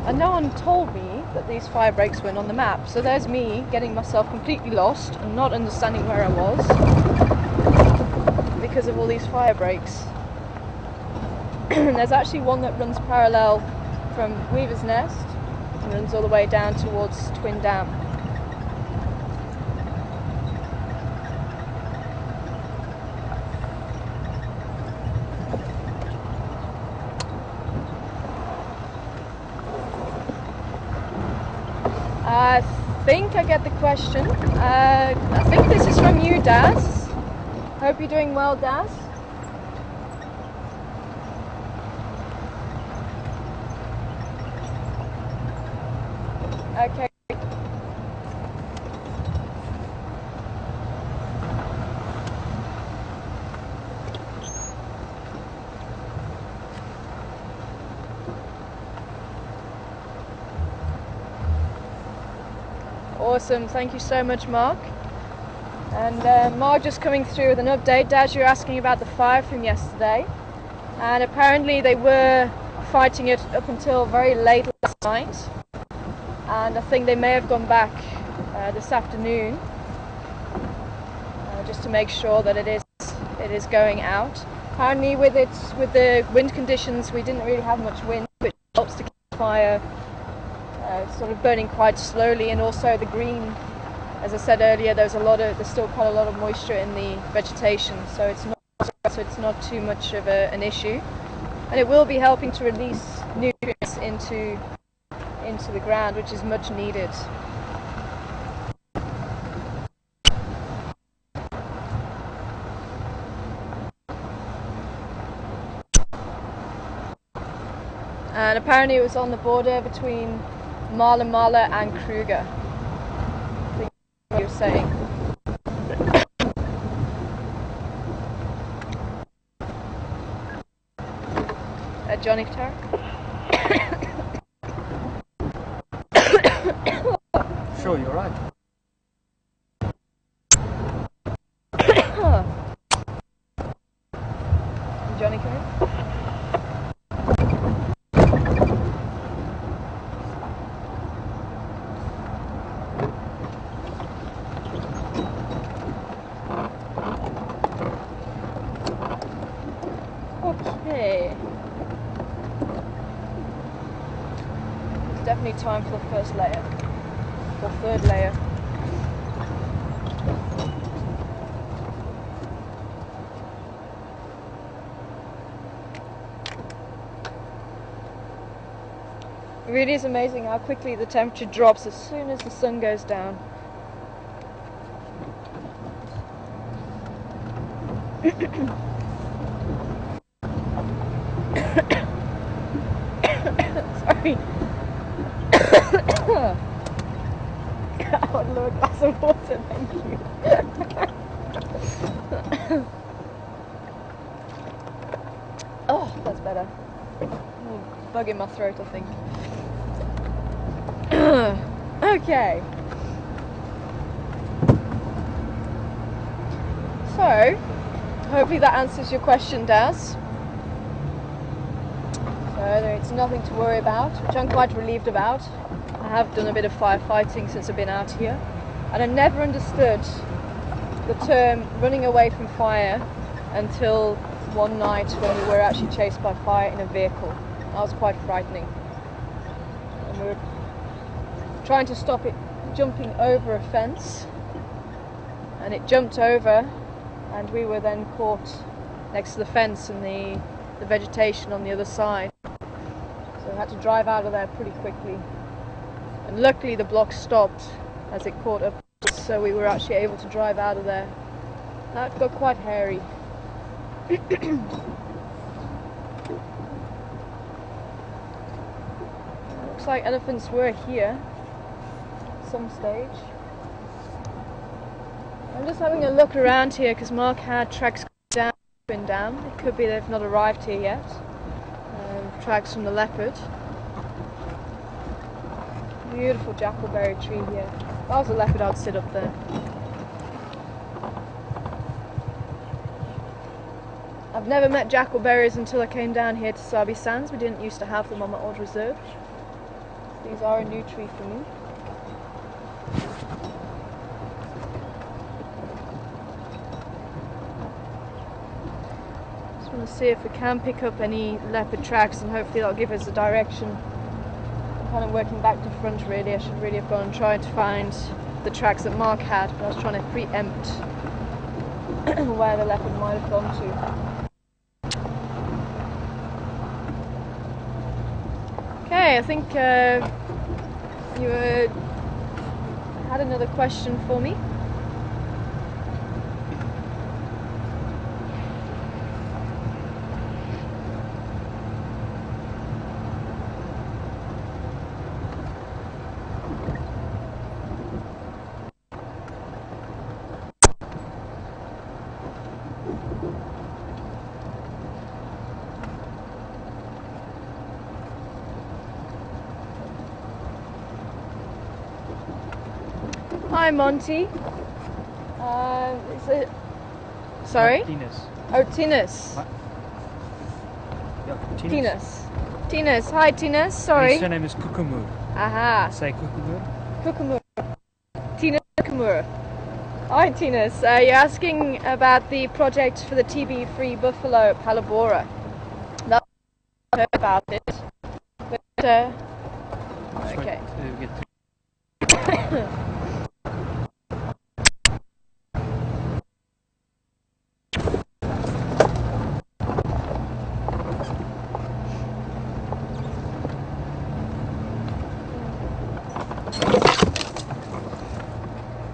and no one told me that these fire breaks weren't on the map. So there's me getting myself completely lost and not understanding where I was because of all these fire breaks. There's actually one that runs parallel from Weaver's Nest and runs all the way down towards Twin Dam. I think I get the question. I think this is from you, Daz. Hope you're doing well, Daz. Okay. Awesome, thank you so much, Mark. And Mark just coming through with an update. Daz, you're asking about the fire from yesterday, and apparently they were fighting it up until very late last night, and I think they may have gone back this afternoon just to make sure that it is going out. Apparently with the wind conditions, we didn't really have much wind, which helps to keep the fire sort of burning quite slowly. And also the green, as I said earlier, there's still quite a lot of moisture in the vegetation, so it's not too much of an issue, and it will be helping to release nutrients into the ground, which is much needed. And apparently it was on the border between Mala and Kruger, I think you were saying. Johnny Tarek? Sure, you're right. Johnny, come in. Okay. It's definitely time for the first layer, or third layer. It really is amazing how quickly the temperature drops as soon as the sun goes down. Sorry. I would love a glass of water, thank you. Oh, that's better. A bug in my throat, I think. Okay. So, hopefully that answers your question, Daz. So it's nothing to worry about, which I'm quite relieved about. I have done a bit of firefighting since I've been out here, and I never understood the term running away from fire until one night when we were actually chased by fire in a vehicle. That was quite frightening. And we were trying to stop it jumping over a fence, and it jumped over, and we were then caught next to the fence and the vegetation on the other side. So we had to drive out of there pretty quickly. And luckily the block stopped as it caught up, so we were actually able to drive out of there. That got quite hairy. Looks like elephants were here at some stage. I'm just having a look around here because Mark had tracks down Twin Dam. It could be they've not arrived here yet. Tracks from the leopard. Beautiful jackalberry tree here. If I was a leopard, I'd sit up there. I've never met jackalberries until I came down here to Sabi Sands. We didn't used to have them on my old reserve. These are a new tree for me. Just want to see if we can pick up any leopard tracks, and hopefully that'll give us a direction. I'm kind of working back to front really. I should really have gone and tried to find the tracks that Mark had, but I was trying to preempt where the leopard might have gone to. Okay, I think you had another question for me. Hi Monty. Is it? Sorry? Tinus. Oh, Tinus. Yeah, Tinus. Tinus. Hi Tinus. Sorry. His surname is Kukumur. Aha. Say Kukumur. Kukumur. Tinus Kukumur. Hi Tinus. You're asking about the project for the TB-free buffalo at Palabora. I've heard about it. But, okay.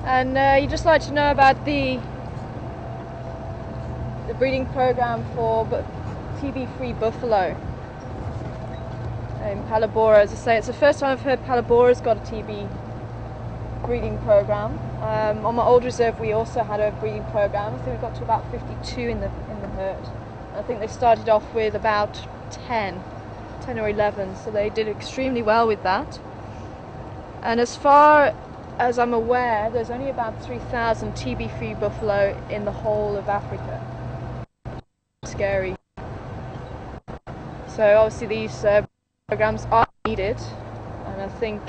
And you'd just like to know about the breeding program for TB-free buffalo in Palabora. As I say, it's the first time I've heard Palabora's got a TB breeding program. On my old reserve, we also had a breeding program. I think we got to about 52 in the herd. I think they started off with about 10 or 11, so they did extremely well with that. And as far as I'm aware, there's only about 3,000 TB-free buffalo in the whole of Africa. Scary. So obviously these programs are needed, and I think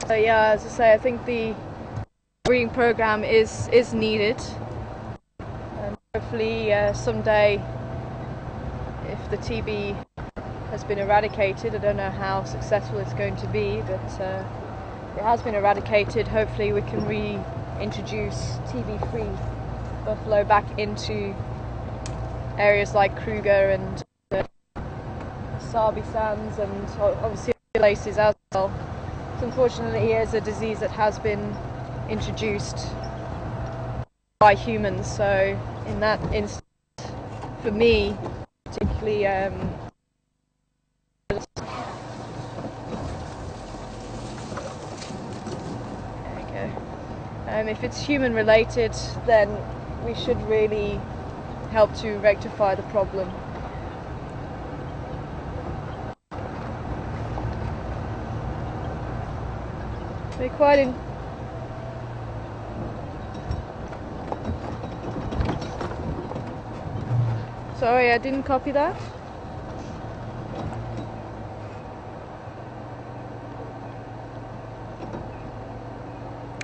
so yeah, as I say, I think the breeding program is needed, and hopefully someday, if the TB has been eradicated, I don't know how successful it's going to be, but if it has been eradicated, hopefully we can reintroduce TB-free buffalo back into areas like Kruger and Sabi Sands, and obviously other places as well. So unfortunately, it is a disease that has been introduced by humans, so in that instance, for me particularly, if it's human related, then we should really help to rectify the problem. We're quite in. Sorry, I didn't copy that.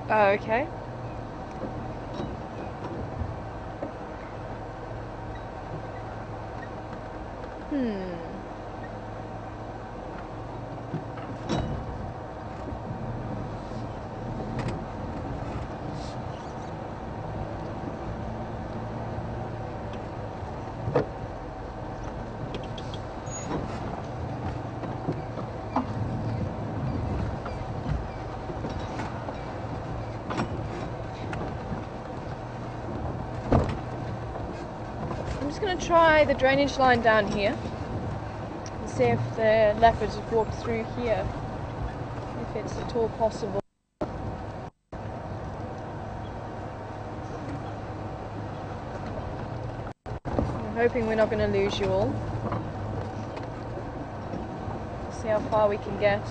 Oh, okay. I'm just going to try the drainage line down here and see if the leopards have walked through here, if it's at all possible. I'm hoping we're not going to lose you all. See how far we can get.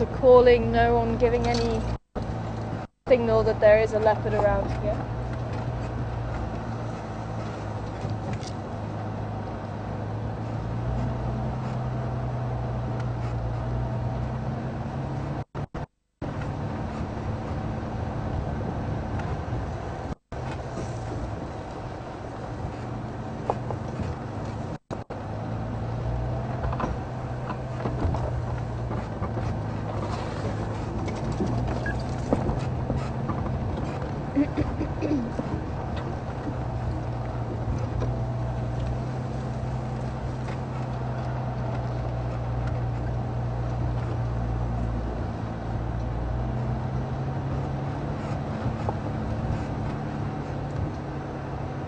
a calling, no one giving any signal that there is a leopard around here.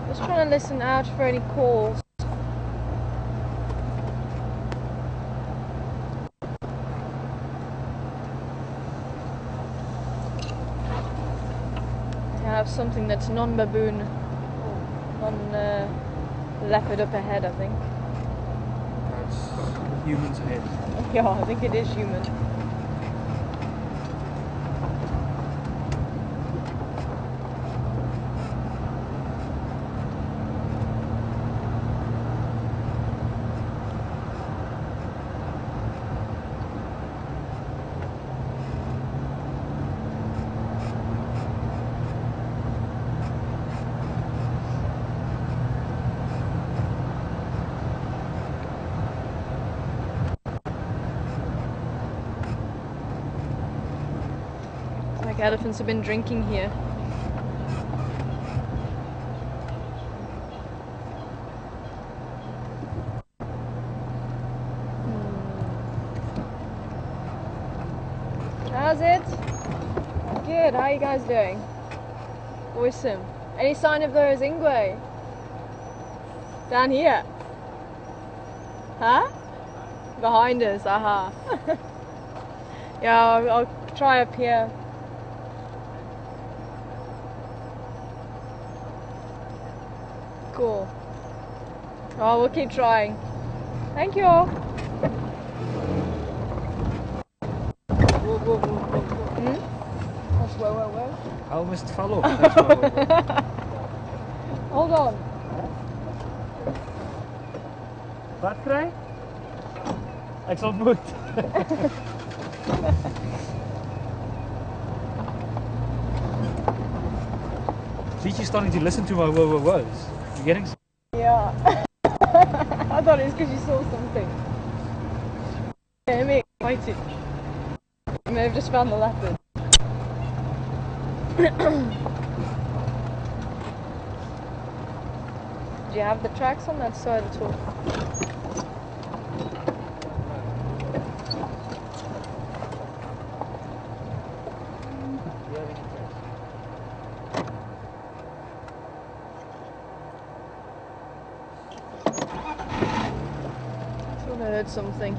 Just trying to listen out for any calls. To have something that's non-baboon, non-leopard up ahead, I think. That's humans ahead. Yeah, I think it is human. Like elephants have been drinking here. How's it? Good, how are you guys doing? Awesome. Any sign of those ingwe? Down here? Huh? Behind us, aha. Yeah, I'll try up here. Cool. Oh, we'll keep trying. Thank you all. Whoa, whoa, whoa, whoa, whoa. That's whoa, whoa, whoa. I almost fell off. That's why Hold on. Wat kry? Ek sal moet. Did you starting to listen to my whoa whoas? You getting? Yeah. I thought it was because you saw something. Yeah, me excited. You may have just found the leopard. Do you have the tracks on that side at all? I thought I heard something. I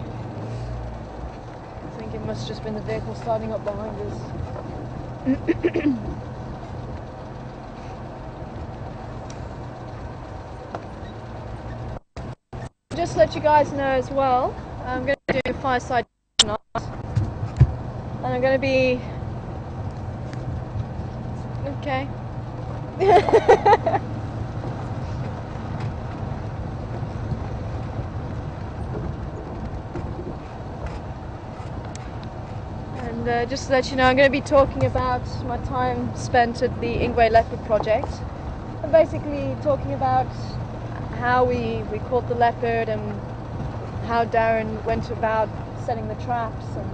think it must have just been the vehicle starting up behind us. Just to let you guys know as well, I'm going to do a fireside tonight, and I'm going to be okay. And just to let you know, I'm going to be talking about my time spent at the Ingwe Leopard Project, and basically talking about how we caught the leopard and how Darren went about setting the traps and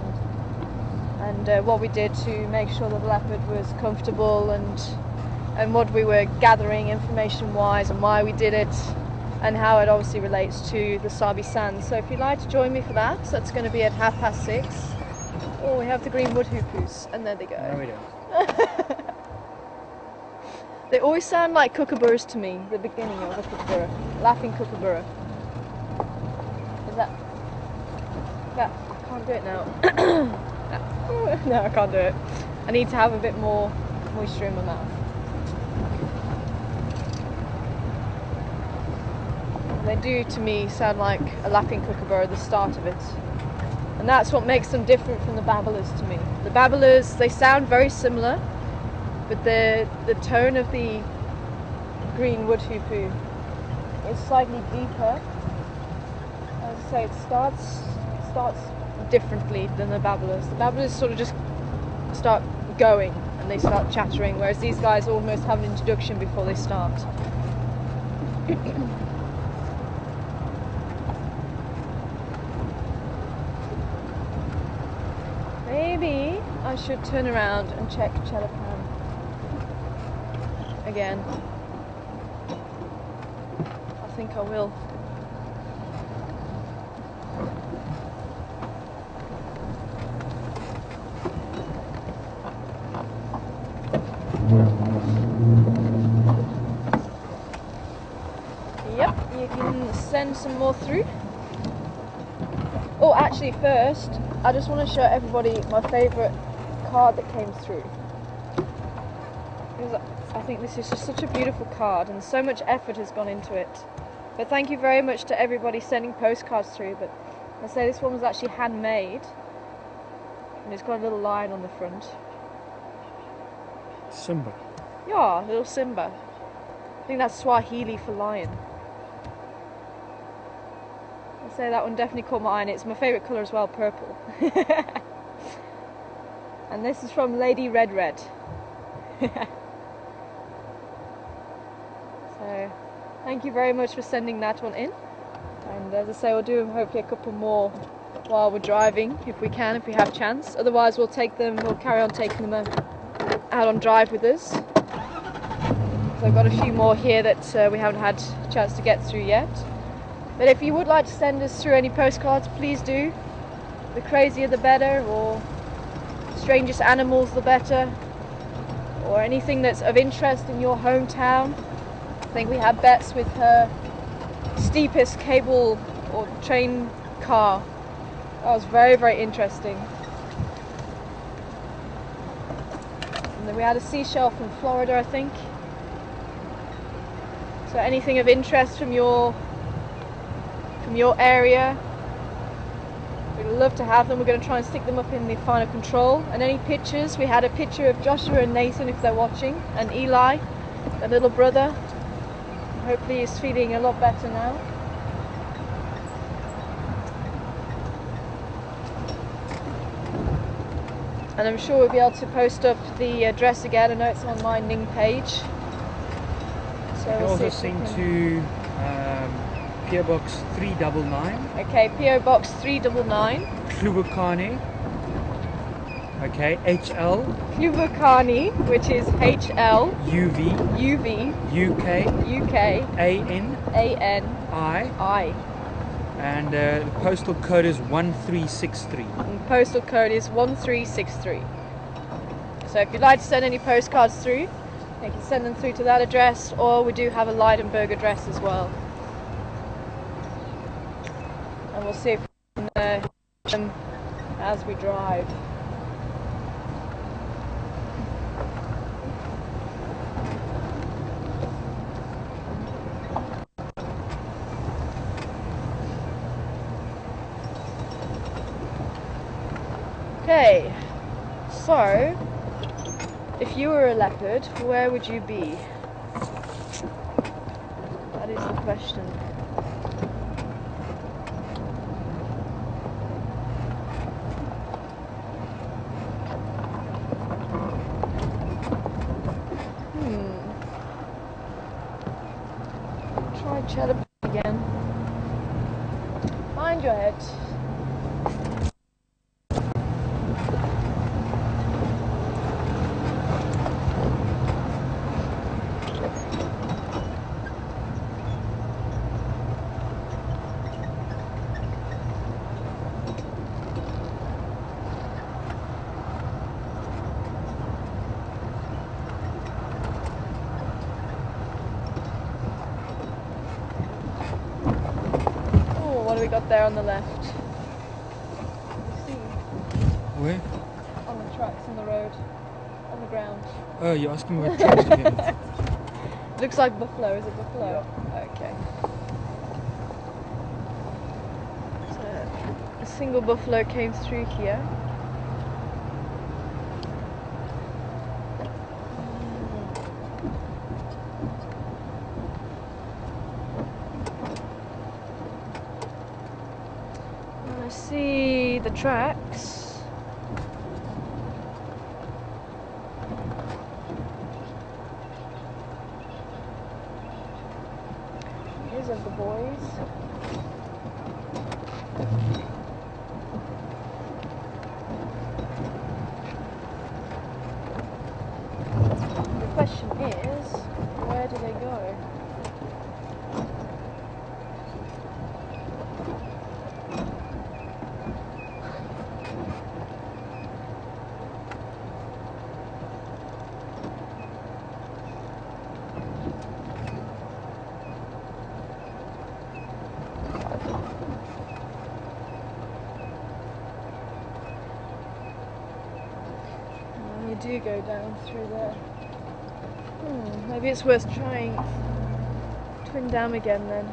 what we did to make sure that the leopard was comfortable and what we were gathering information wise and why we did it and how it obviously relates to the Sabi Sands. So if you'd like to join me for that, that's going to be at 6:30. Oh, we have the green wood hoopus, and there they go. No, we don't. They always sound like kookaburras to me, the beginning of a kookaburra. Laughing kookaburra. Is that... I can't do it now. No, I can't do it. I need to have a bit more moisture in my mouth. They do, to me, sound like a laughing kookaburra at the start of it. And that's what makes them different from the babblers to me. The babblers, they sound very similar, but the tone of the green wood hoopoe is slightly deeper. As I say, it starts differently than the babblers. The babblers sort of just start going and they start chattering, whereas these guys almost have an introduction before they start. Maybe I should turn around and check Chelapan again. I think I will. Yep, you can send some more through. Oh, actually first, I just want to show everybody my favourite card that came through. Because I think this is just such a beautiful card and so much effort has gone into it. But thank you very much to everybody sending postcards through. But I say this one was actually handmade. And it's got a little lion on the front. Simba. Yeah, little Simba. I think that's Swahili for lion. I'd say that one definitely caught my eye, and it's my favourite colour as well, purple. And this is from Lady Red Red. So, thank you very much for sending that one in. And as I say, we'll do hopefully a couple more while we're driving, if we can, if we have chance. Otherwise, we'll carry on taking them out on drive with us. So I've got a few more here that we haven't had a chance to get through yet. But if you would like to send us through any postcards, please do. The crazier the better, or strangest animals the better, or anything that's of interest in your hometown. I think we had bets with her steepest cable or train car. That was very, very interesting. And then we had a seashell from Florida, I think. So anything of interest from your area, we'd love to have them. We're going to try and stick them up in the final control. And any pictures, we had a picture of Joshua and Nathan, if they're watching, and Eli, their little brother. Hopefully he's feeling a lot better now. And I'm sure we'll be able to post up the address again. I know it's on my Ning page. So You can also send to PO Box 399. Okay, PO Box 399. Klubukani. Okay, HL. Klubukani, which is HL. UV. UV. UK. UK. AN. I. And the postal code is 1363. And the postal code is 1363. So if you'd like to send any postcards through, you can send them through to that address, or we do have a Leidenberg address as well. And we'll see if we can them as we drive. Okay, so if you were a leopard, where would you be? That is the question. Try cheddar again. Mind your head. What do we got there on the left? See? Where? On the tracks, on the road, on the ground. Oh, you're asking me what tracks again? Looks like buffalo. Is it buffalo? Yeah. Okay. So, single buffalo came through here. I see the tracks. Here's of the boys. The question is, where do they go? You do go down through there. Maybe it's worth trying Twin Dam again then.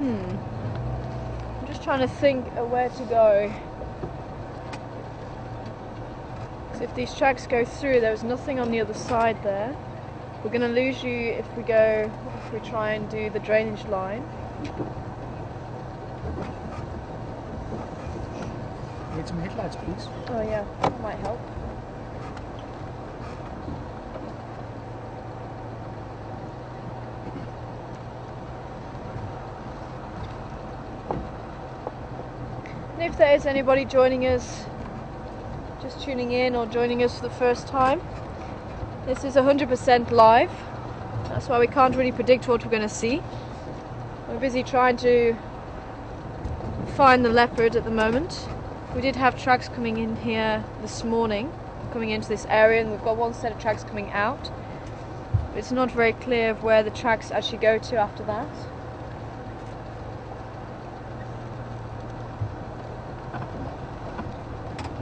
I'm just trying to think of where to go. So if these tracks go through, there's nothing on the other side there. We're going to lose you if we try and do the drainage line. Need some headlights, please. Oh yeah, that might help. And if there is anybody joining us, just tuning in or joining us for the first time, this is 100% live. That's why we can't really predict what we're going to see. We're busy trying to find the leopard at the moment. We did have tracks coming in here this morning, coming into this area, and we've got one set of tracks coming out. But it's not very clear of where the tracks actually go to after that.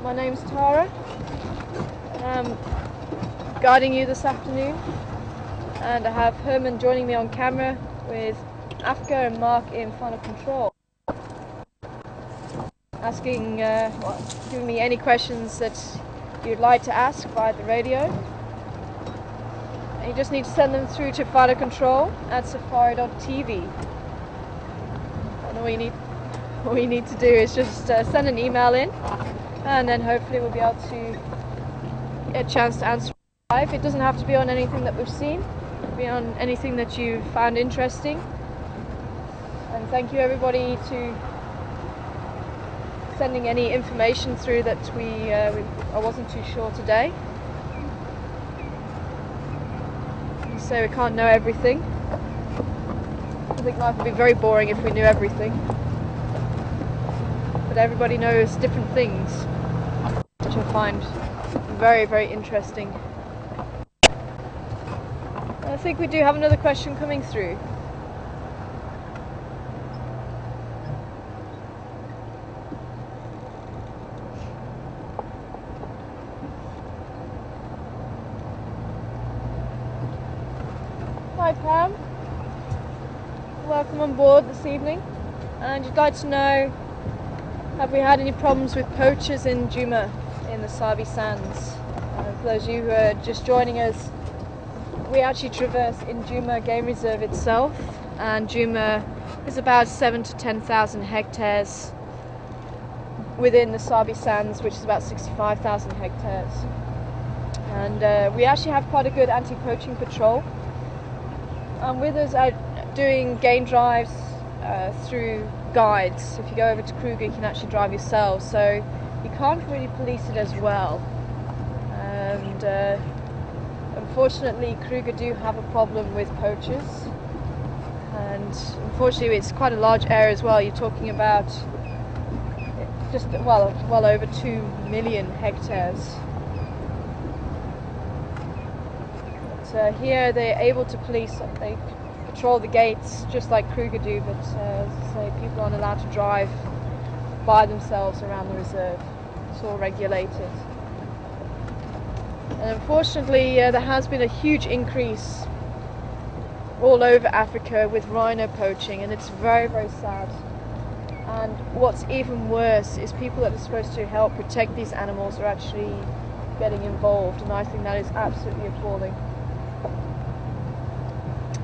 My name's Tara. I'm guiding you this afternoon, and I have Herman joining me on camera with Afka and Mark in final control, asking, giving me any questions that you'd like to ask via the radio. And you just need to send them through to final control at safari.tv. And all you need to do is just send an email in, and then hopefully we'll be able to get a chance to answer live. It doesn't have to be on anything that we've seen, it can be on anything that you found interesting. And thank you everybody to sending any information through that I wasn't too sure today. You say we can't know everything. I think life would be very boring if we knew everything. But everybody knows different things, which I find very, very interesting. I think we do have another question coming through. Hi Pam, welcome on board this evening, and you'd like to know, have we had any problems with poachers in Djuma in the Sabi Sands? For those of you who are just joining us, we actually traverse in Djuma Game Reserve itself, and Djuma is about 7,000 to 10,000 hectares within the Sabi Sands, which is about 65,000 hectares. And we actually have quite a good anti-poaching patrol. With us out doing game drives through guides. If you go over to Kruger, you can actually drive yourself, so you can't really police it as well. And unfortunately, Kruger do have a problem with poachers, and unfortunately it's quite a large area as well. You're talking about just well over 2 million hectares. But, here they're able to police, they patrol the gates just like Kruger do, but as I say, people aren't allowed to drive by themselves around the reserve. It's all regulated. And unfortunately, there has been a huge increase all over Africa with rhino poaching, and it's very, very sad. And what's even worse is people that are supposed to help protect these animals are actually getting involved, and I think that is absolutely appalling.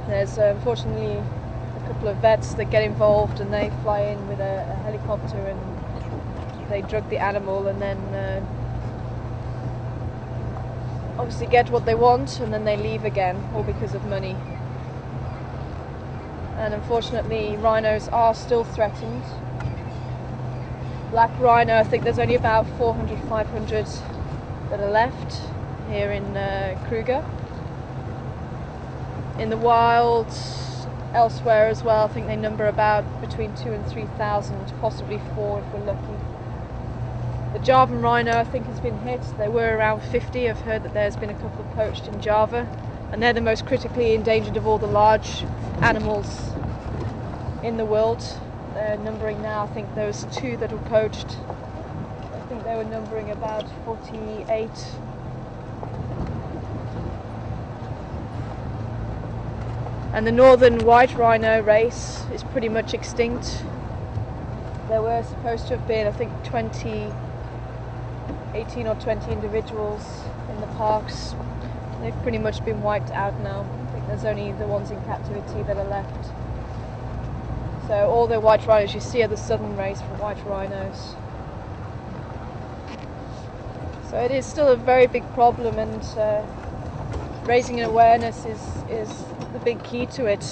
There's unfortunately a couple of vets that get involved, and they fly in with a helicopter and they drug the animal, and then obviously get what they want, and then they leave again, all because of money. And unfortunately, rhinos are still threatened. Black rhino, I think there's only about 400, 500 that are left here in Kruger. In the wild, elsewhere as well, I think they number about between 2,000 and 3,000, possibly 4 if we're lucky. The Javan rhino, I think, has been hit. There were around 50. I've heard that there's been a couple poached in Java, and they're the most critically endangered of all the large animals in the world. They're numbering now, I think there was 2 that were poached. I think they were numbering about 48. And the northern white rhino race is pretty much extinct. There were supposed to have been, I think, 18 or 20 individuals in the parks. They've pretty much been wiped out now. I think there's only the ones in captivity that are left. So all the white rhinos you see are the southern race for white rhinos. So it is still a very big problem, and raising an awareness is the big key to it.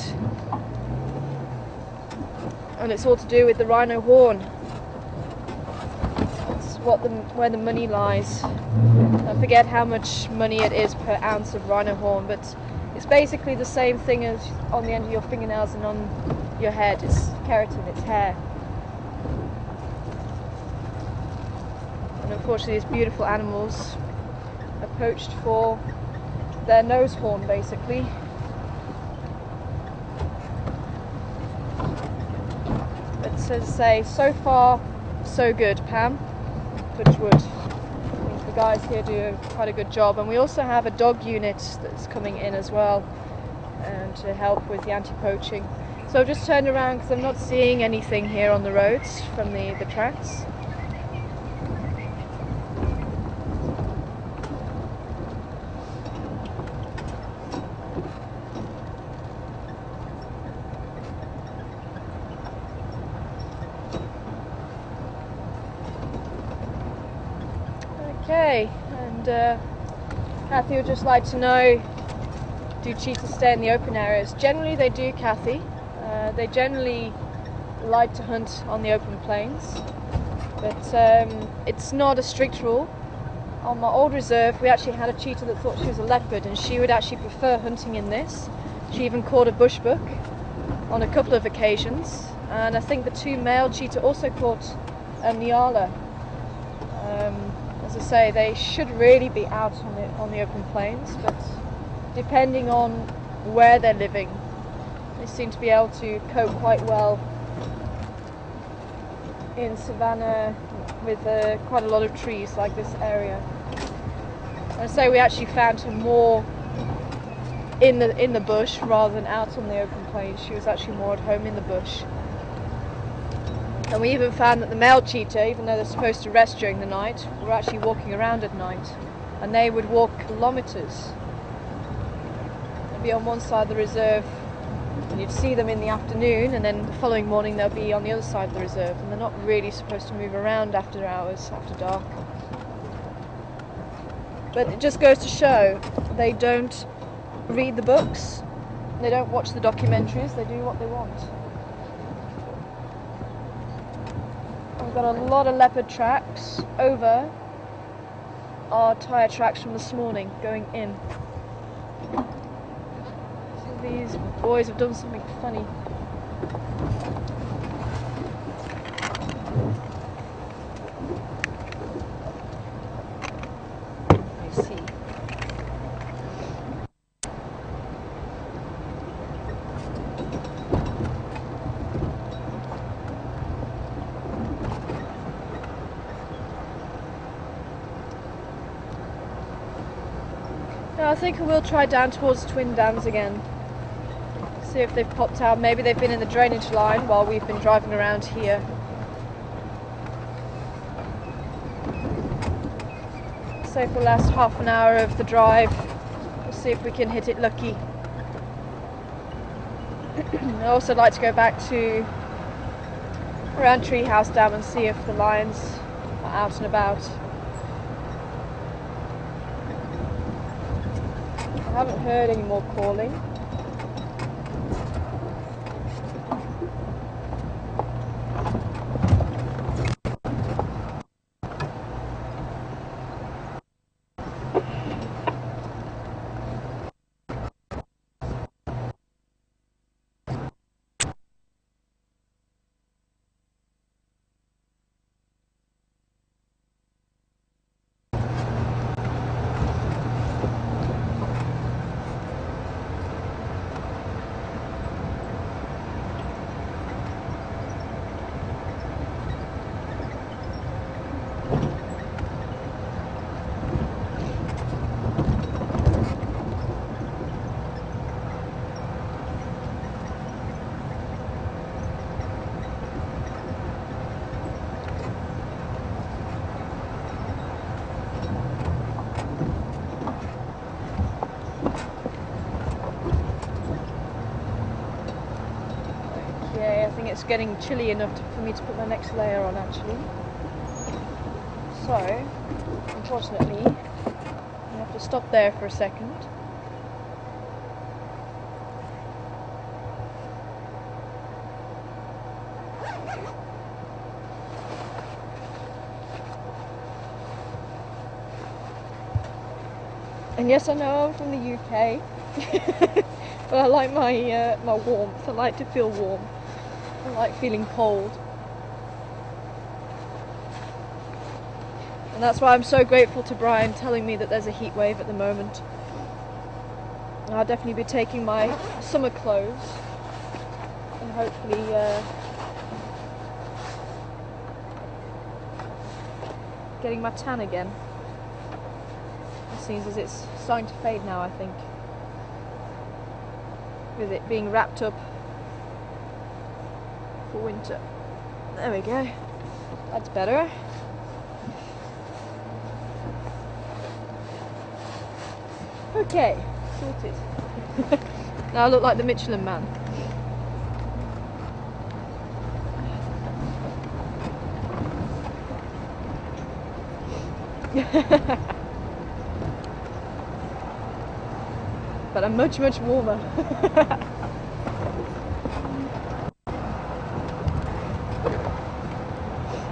And it's all to do with the rhino horn. That's where the money lies. I forget how much money it is per ounce of rhino horn, but it's basically the same thing as on the end of your fingernails and on your head. It's keratin, it's hair. And unfortunately, these beautiful animals are poached for their nose horn, basically. But as I say, so far so good, Pam. Touch wood. I think the guys here do quite a good job, and we also have a dog unit that's coming in as well, and to help with the anti-poaching. So I've just turned around because I'm not seeing anything here on the roads from the tracks. Okay, and Kathy would just like to know, do cheetahs stay in the open areas? Generally they do, Kathy. They generally like to hunt on the open plains, but it's not a strict rule. On my old reserve we actually had a cheetah that thought she was a leopard, and she would actually prefer hunting in this. She even caught a bushbuck on a couple of occasions, and I think the 2 male cheetah also caught a nyala. As I say, they should really be out on the open plains, but depending on where they're living, they seem to be able to cope quite well in savanna with quite a lot of trees like this area. And so we actually found her more in the bush rather than out on the open plains. She was actually more at home in the bush. And we even found that the male cheetah, even though they're supposed to rest during the night, were actually walking around at night, and they would walk kilometers. They'd be on one side of the reserve, and you'd see them in the afternoon, and then the following morning they'll be on the other side of the reserve, and they're not really supposed to move around after hours, after dark. But it just goes to show they don't read the books, they don't watch the documentaries, they do what they want. We've got a lot of leopard tracks over our tyre tracks from this morning going in. So these boys have done something funny. You see. I think I will try down towards Twin Dams again. See if they've popped out. Maybe they've been in the drainage line while we've been driving around here. So for the last half an hour of the drive, we'll see if we can hit it lucky. I'd also like to go back to around Treehouse Dam and see if the lions are out and about. I haven't heard any more calling. It's getting chilly enough for me to put my next layer on actually. So, unfortunately, I have to stop there for a second. And yes, I know I'm from the UK, but I like my my warmth. I like to feel warm. I like feeling cold. And that's why I'm so grateful to Brian telling me that there's a heat wave at the moment. I'll definitely be taking my summer clothes and hopefully getting my tan again. It seems as it's starting to fade now, I think, with it being wrapped up for winter. There we go. That's better. Okay, sorted. Now I look like the Michelin Man. But I'm much, much warmer.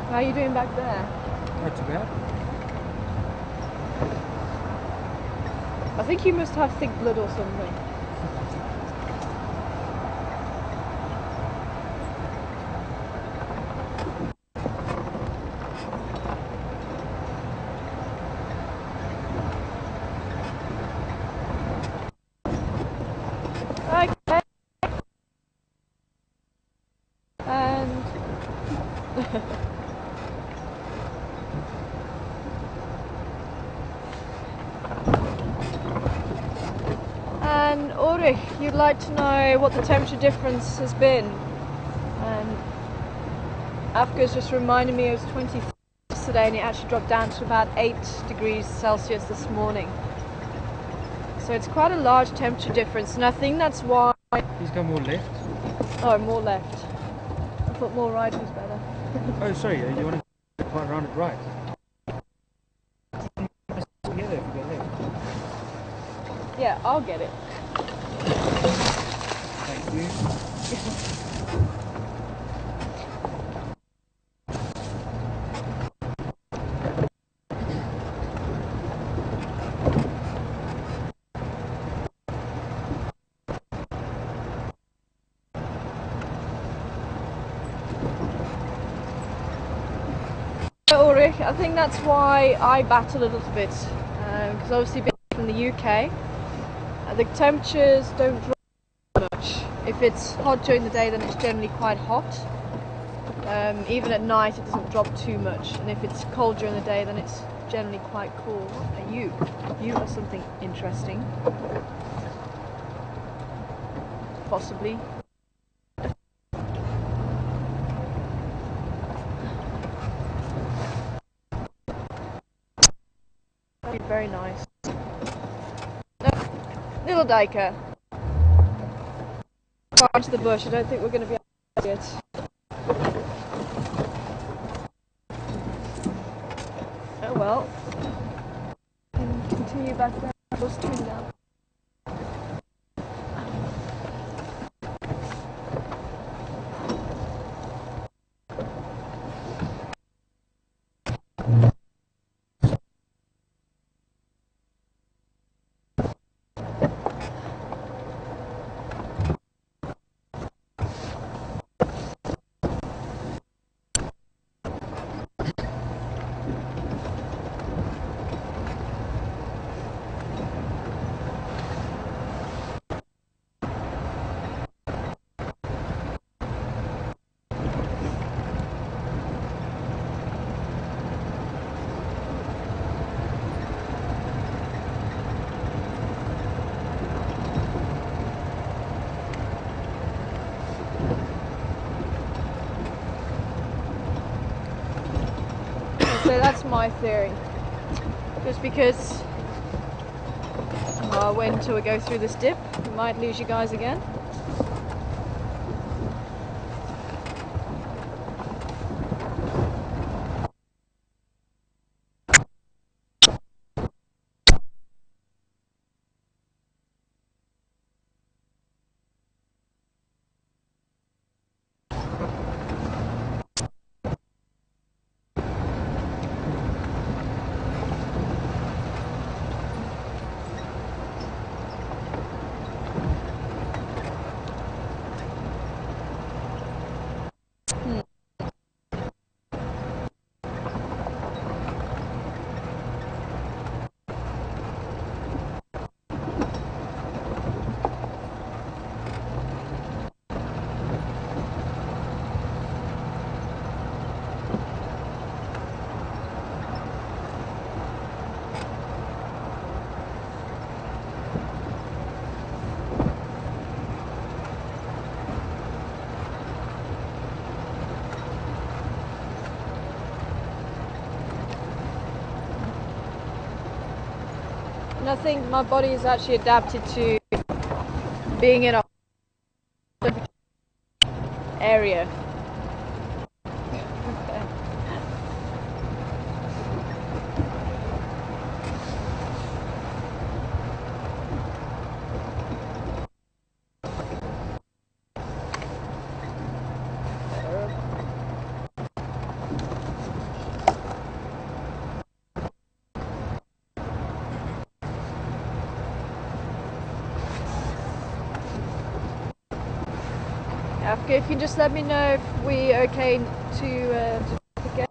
How are you doing back there? Not too bad. I think you must have thick blood or something. Okay. And and Ulrich, you'd like to know what the temperature difference has been. Afka's just reminded me it was 20 yesterday and it actually dropped down to about 8 degrees Celsius this morning. So it's quite a large temperature difference, and I think that's why... He's got more left. Oh, more left. I thought more right was better. Oh, sorry, you want to quite round it right. Together if you go left. Yeah, I'll get it. Thank you. Ulrich, I think that's why I battle a little bit, because obviously being from the UK, the temperatures don't drop much. If it's hot during the day, then it's generally quite hot. Even at night, it doesn't drop too much, and if it's cold during the day, then it's generally quite cool. You are something interesting. Possibly. That'd be very nice. No, little Diker. Far into the bush. I don't think we're going to be able to see it. Oh well. Continue back there. Just turn down. So that's my theory. Just because I'll wait until we go through this dip, we might lose you guys again. And I think my body is actually adapted to being in a area. Africa, if you can just let me know if we're okay to get.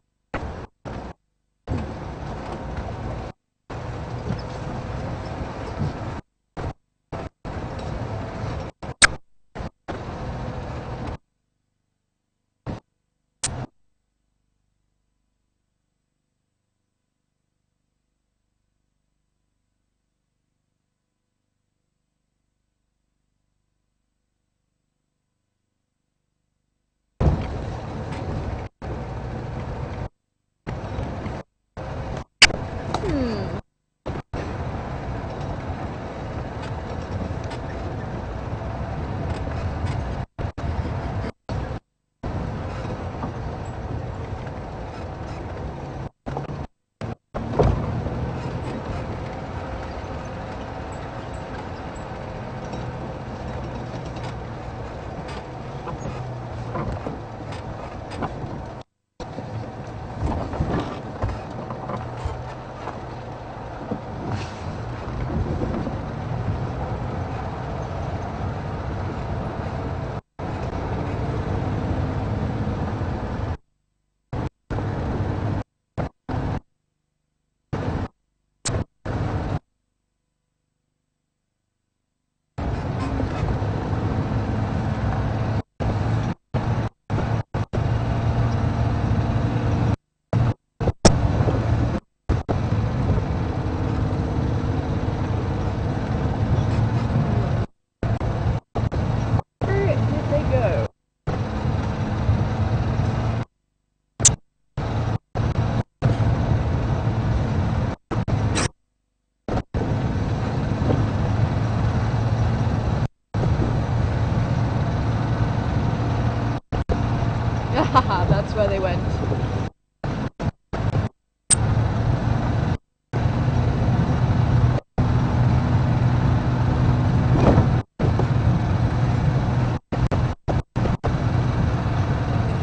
Haha, that's where they went.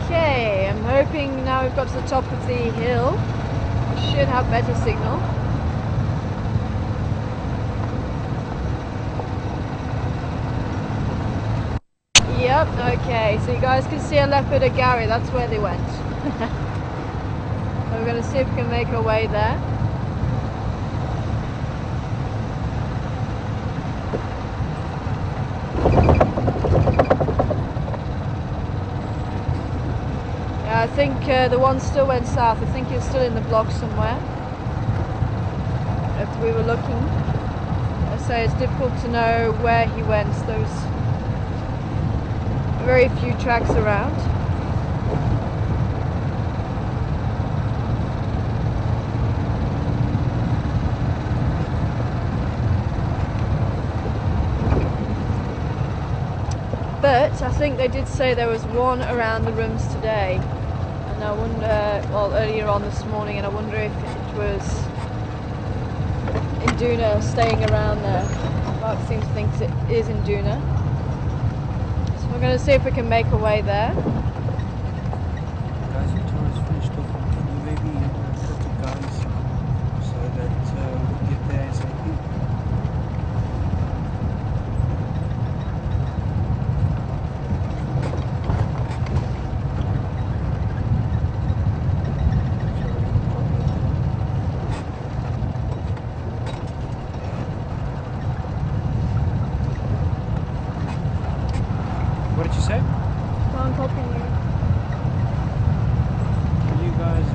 Okay, I'm hoping now we've got to the top of the hill, we should have better signal. Yep, okay, so you guys can see a leopard at Gary, that's where they went. So we're going to see if we can make our way there. Yeah, I think the one still went south, I think he was still in the block somewhere. If we were looking. I say it's difficult to know where he went, there's very few tracks around. But I think they did say there was one around the rooms today, and I wonder, well, earlier on this morning, and I wonder if it was Induna staying around there. Mark seems to think it is Induna. So we're going to see if we can make our way there. Guys, your tour is finished off. Can you maybe put the guns so that we can get there ASAP? What did you say? I'm copying you. Can you guys,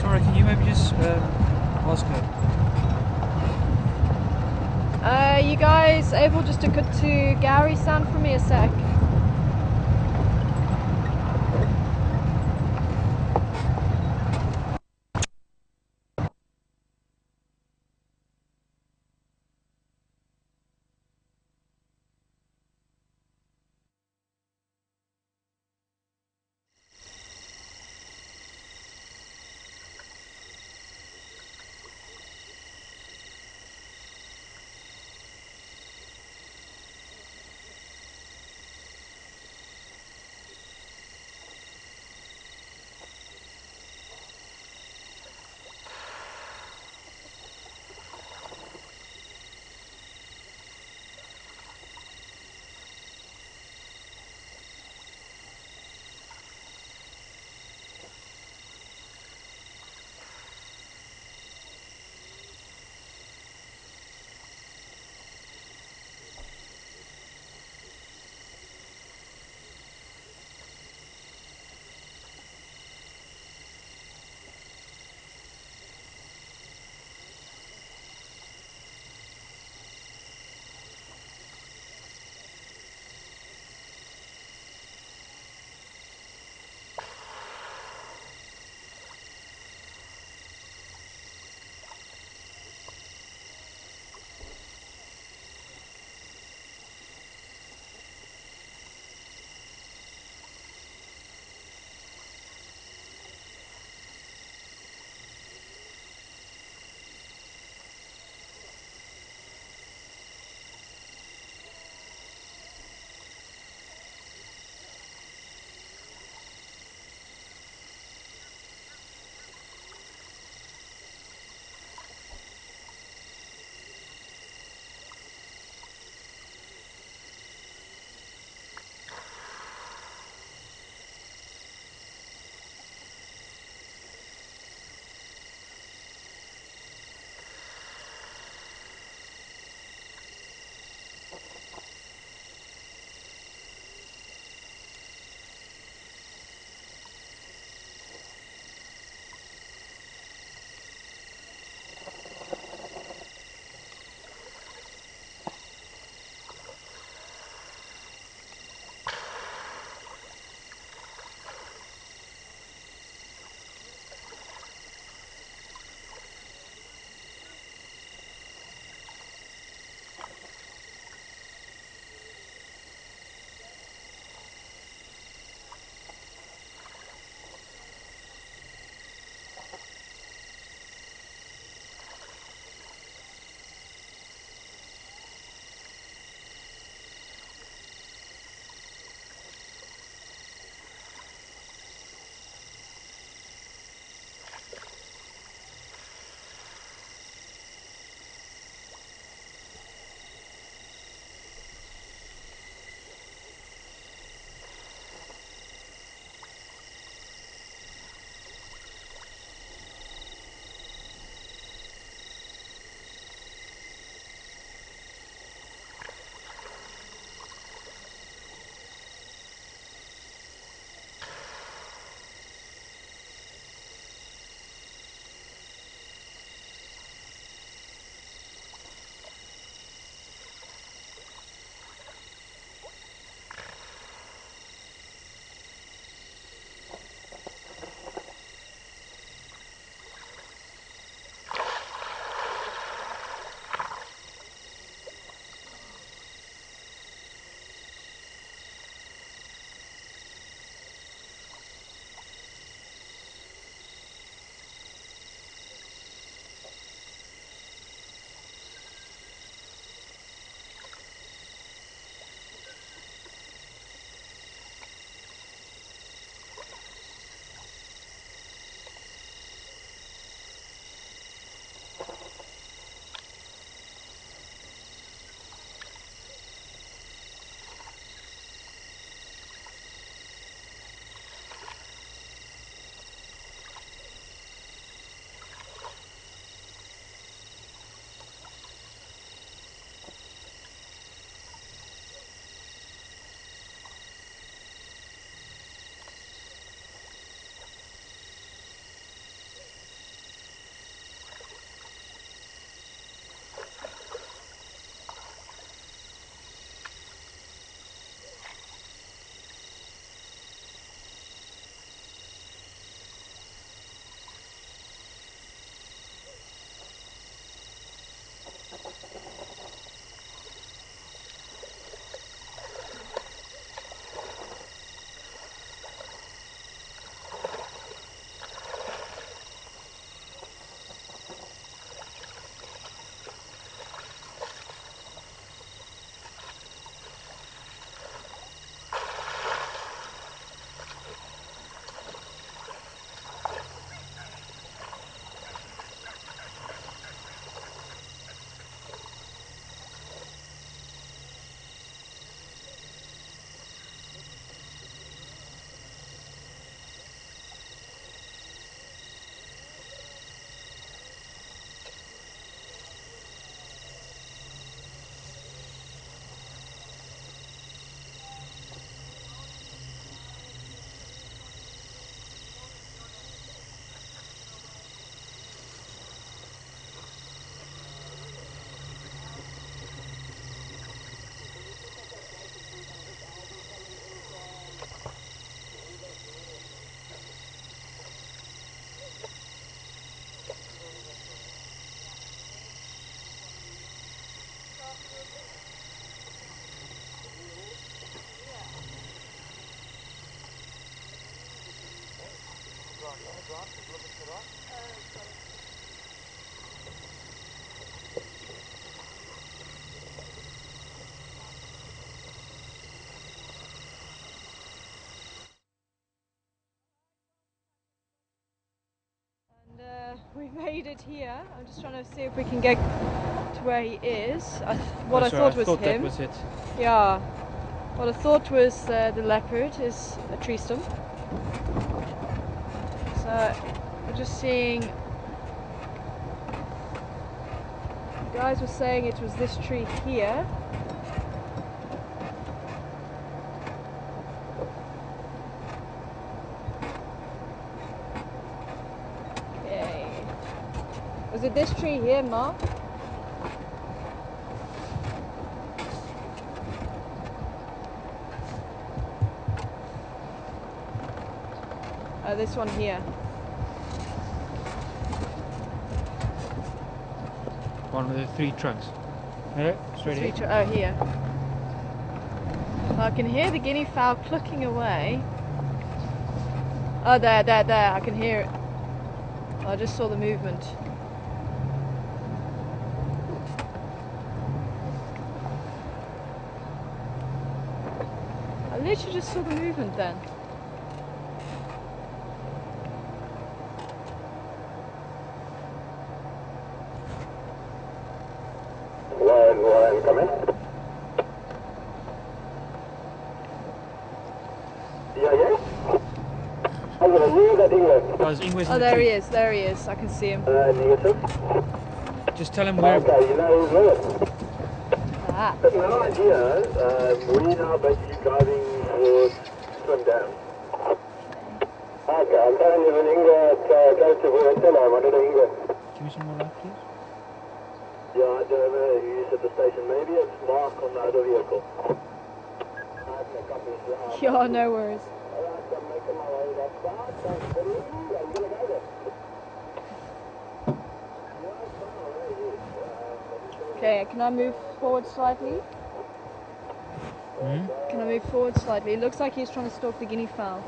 Tora, can you maybe just ask her? You guys able just to cut to Gary Sound for me a sec? We made it here. I'm just trying to see if we can get to where he is. I thought was him. That was it. Yeah. What I thought was the leopard is a tree stump. So we're just seeing. The guys were saying it was this tree here. Was it this tree here, Mark? This one here. One of the 3 trunks. Hello? Straight here. Oh, here. I can hear the guinea fowl clucking away. Oh, there. I can hear it. I just saw the movement. I literally just saw the movement then. Lion, come in. Yeah. Oh, there he is. There he is. I can see him. Just tell him where. Okay, you know his limit. Ah. No idea. We're now basically driving towards Swim Dam. Okay, I'm telling you, when Inga goes to where it's at, I wanted to Inga. Give me some more light, please. Yeah, I don't know who's at the station. Maybe it's Mark on the other vehicle. Yeah, no worries. Alright, I'm making my way that far. Thanks, buddy. I'm gonna go there. Okay, can I move forward slightly? Can I move forward slightly? It looks like he's trying to stalk the guinea fowl.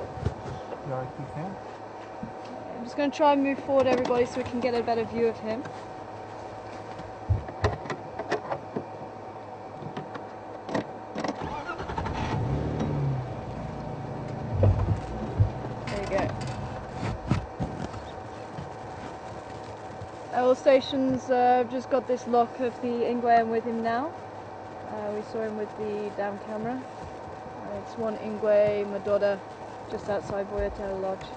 Yeah, you can. I'm just going to try and move forward, everybody, so we can get a better view of him. There you go. All stations, just got this lock of the Ingwe with him now. We saw him with the dam camera. It's one Ingwe Madoda just outside Boyatell Lodge.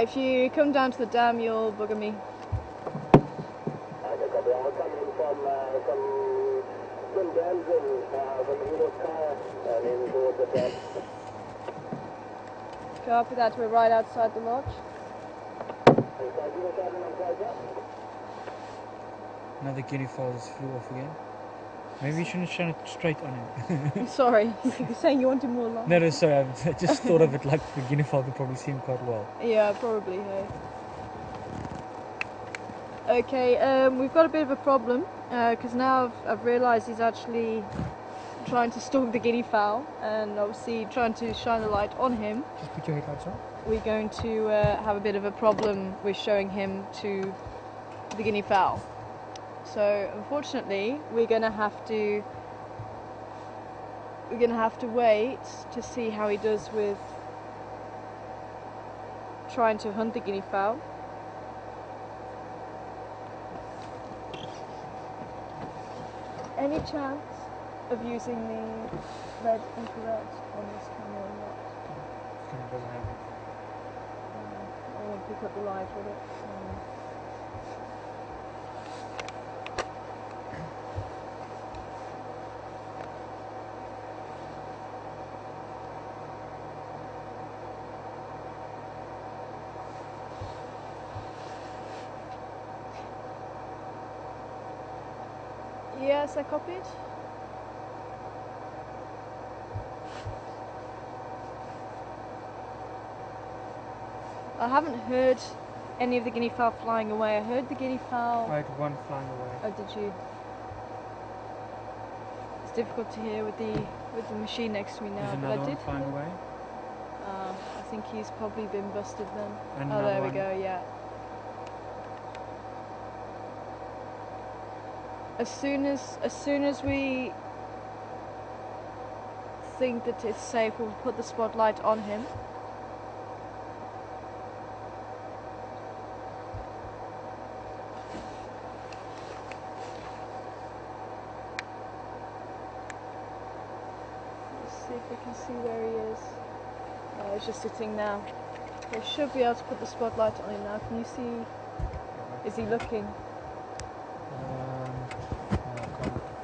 If you come down to the dam, you'll bugger me. I'm coming from Swim Dams and from English Car and in towards the dam. Copy that, we're right outside the lodge. Another guinea fowl just flew off again. Maybe you shouldn't shine it straight on him. Sorry, you're saying you wanted more light? No, sorry, I just thought of it like the guinea fowl could probably see him quite well. Yeah, probably, hey. Okay, we've got a bit of a problem, because now I've realised he's actually trying to stalk the guinea fowl, and obviously trying to shine the light on him. Just put your headlights on. We're going to have a bit of a problem with showing him to the guinea fowl. So unfortunately, we're gonna have to wait to see how he does with trying to hunt the guinea fowl. Any chance of using the red infrared on this camera or not? It doesn't have it. I won't pick up the light with it. So. Yes, I copied. I haven't heard any of the guinea fowl flying away. I heard the guinea fowl. I had one flying away. Oh, did you? It's difficult to hear with the machine next to me now. There's But another I one did flying hear. away. I think he's probably been busted then. And Oh, another there we one. go. Yeah. As soon as we think that it's safe, we'll put the spotlight on him. Let's see if we can see where he is. He's just sitting now. We should be able to put the spotlight on him now. Can you see? Is he looking? I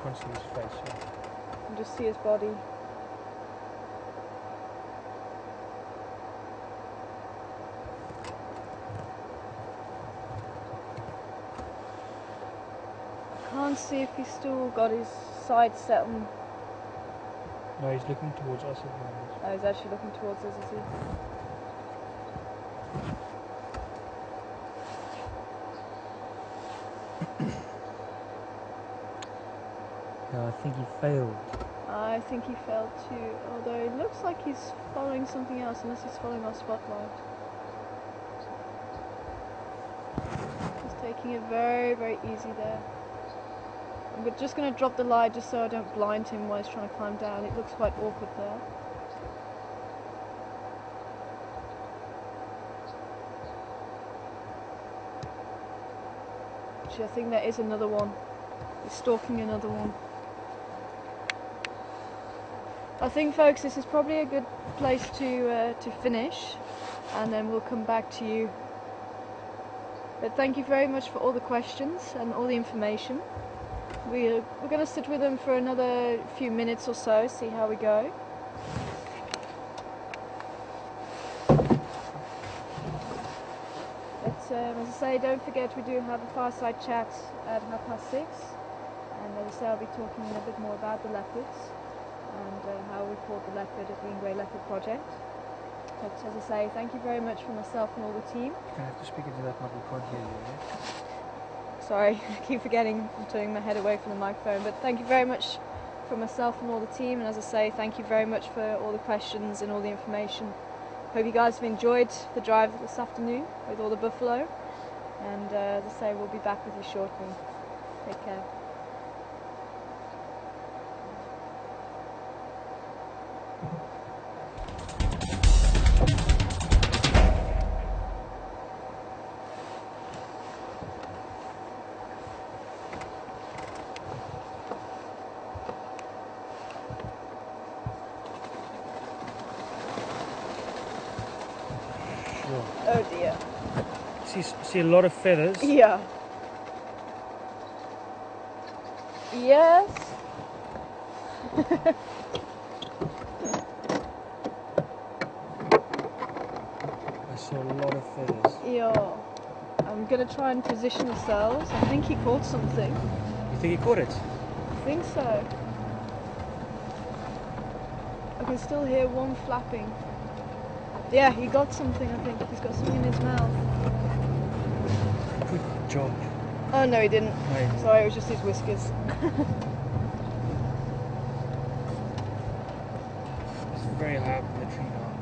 can't see his face. Yeah. You can just see his body. I can't see if he's still got his sights set on. No, he's looking towards us at the moment. Oh, he's actually looking towards us, is he? Yeah, I think he failed. I think he failed too, although it looks like he's following something else, unless he's following our spotlight. He's taking it very, very easy there. I'm just going to drop the light just so I don't blind him while he's trying to climb down. It looks quite awkward there. Actually, I think there is another one. He's stalking another one. I think, folks, this is probably a good place to finish, and then we'll come back to you. But thank you very much for all the questions and all the information. We're going to sit with them for another few minutes or so, see how we go. But as I say, don't forget we do have a fireside chat at 6:30, and as I say, I'll be talking a bit more about the leopards and how we caught the leopard at Green Grey Leopard Project. But as I say, thank you very much from myself and all the team. You're going to have to speak into that mic, we can't hear you, yeah? Sorry, I keep forgetting, I'm turning my head away from the microphone, but thank you very much from myself and all the team, and as I say, thank you very much for all the questions and all the information. Hope you guys have enjoyed the drive this afternoon with all the buffalo, and as I say, we'll be back with you shortly. Take care. Oh dear. See a lot of feathers. Yeah. Yes. I saw a lot of feathers. Yeah. I'm gonna try and position ourselves. I think he caught something. You think he caught it? I think so. I can still hear one flapping. Yeah, he got something, I think. He's got something in his mouth. Good job. Oh no, he didn't. Right. Sorry, it was just his whiskers. It's very high up in the tree now.